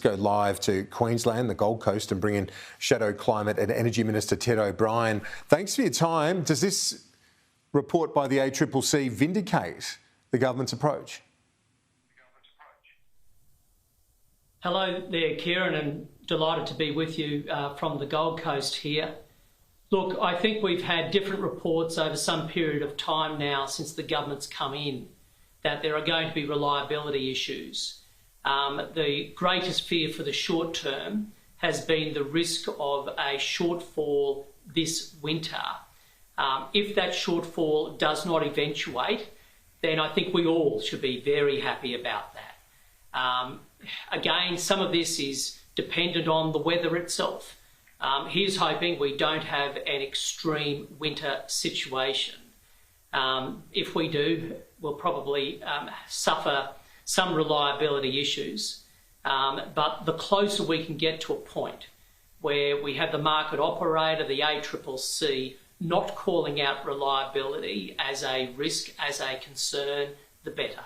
Go live to Queensland, the Gold Coast, and bring in Shadow Climate and Energy Minister Ted O'Brien. Thanks for your time. Does this report by the ACCC vindicate the government's approach? Hello there, Kieran, and delighted to be with you from the Gold Coast here. Look, I think we've had different reports over some period of time now since the government's come in that there are going to be reliability issues. The greatest fear for the short term has been the risk of a shortfall this winter. If that shortfall does not eventuate, then I think we all should be very happy about that. Again, some of this is dependent on the weather itself. Here's hoping we don't have an extreme winter situation. If we do, we'll probably suffer some reliability issues, but the closer we can get to a point where we have the market operator, the ACCC, not calling out reliability as a risk, as a concern, the better.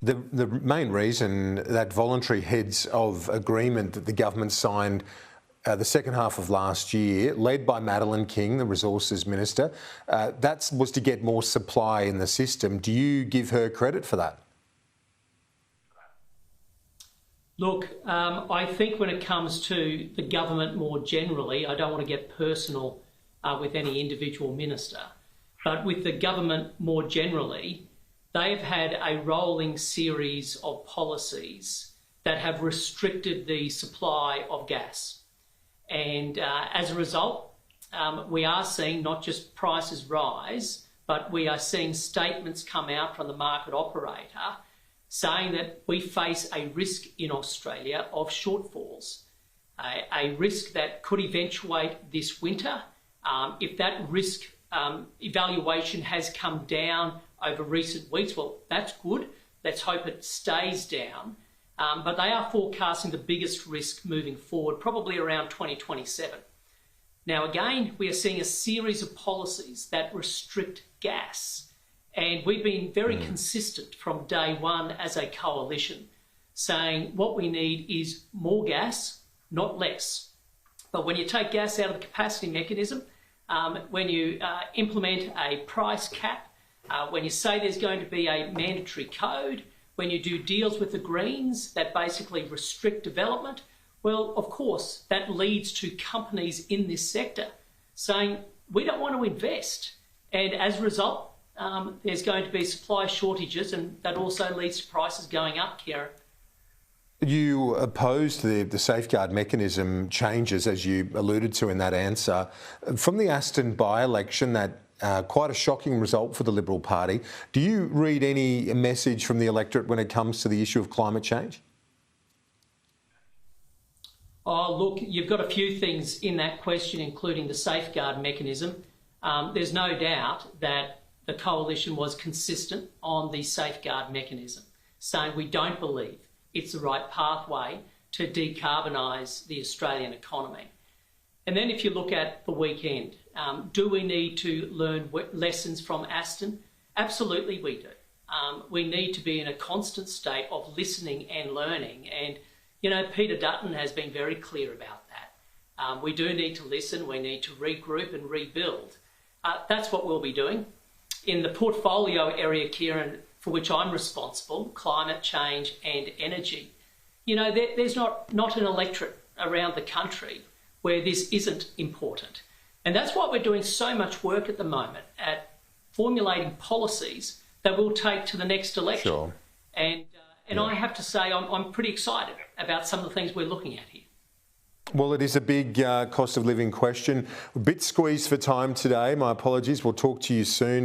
The main reason that voluntary heads of agreement that the government signed the second half of last year, led by Madeleine King, the Resources Minister, that was to get more supply in the system. Do you give her credit for that? Look, I think when it comes to the government more generally, I don't want to get personal with any individual minister, but with the government more generally, they've had a rolling series of policies that have restricted the supply of gas. And as a result, we are seeing not just prices rise, but we are seeing statements come out from the market operator saying that we face a risk in Australia of shortfalls, a risk that could eventuate this winter. If that risk evaluation has come down over recent weeks, well, that's good. Let's hope it stays down. But they are forecasting the biggest risk moving forward, probably around 2027. Now, again, we are seeing a series of policies that restrict gas. And we've been very consistent from day one as a coalition, saying what we need is more gas, not less. But when you take gas out of the capacity mechanism, when you implement a price cap, when you say there's going to be a mandatory code, when you do deals with the Greens that basically restrict development, well, of course, that leads to companies in this sector saying, we don't want to invest. And as a result, there's going to be supply shortages, and that also leads to prices going up, Kieran. You opposed the safeguard mechanism changes, as you alluded to in that answer. From the Aston by-election, that quite a shocking result for the Liberal Party. Do you read any message from the electorate when it comes to the issue of climate change? Oh, look, you've got a few things in that question, including the safeguard mechanism. There's no doubt that the coalition was consistent on the safeguard mechanism, saying we don't believe it's the right pathway to decarbonise the Australian economy. And then if you look at the weekend, do we need to learn lessons from Aston? Absolutely we do. We need to be in a constant state of listening and learning. And, you know, Peter Dutton has been very clear about that. We do need to listen. We need to regroup and rebuild. That's what we'll be doing. In the portfolio area, Kieran, for which I'm responsible, climate change and energy, you know, there's not an electorate around the country where this isn't important. And that's why we're doing so much work at the moment at formulating policies that we'll take to the next election. Sure. And I have to say I'm pretty excited about some of the things we're looking at here. Well, it is a big cost of living question. A bit squeezed for time today. My apologies. We'll talk to you soon.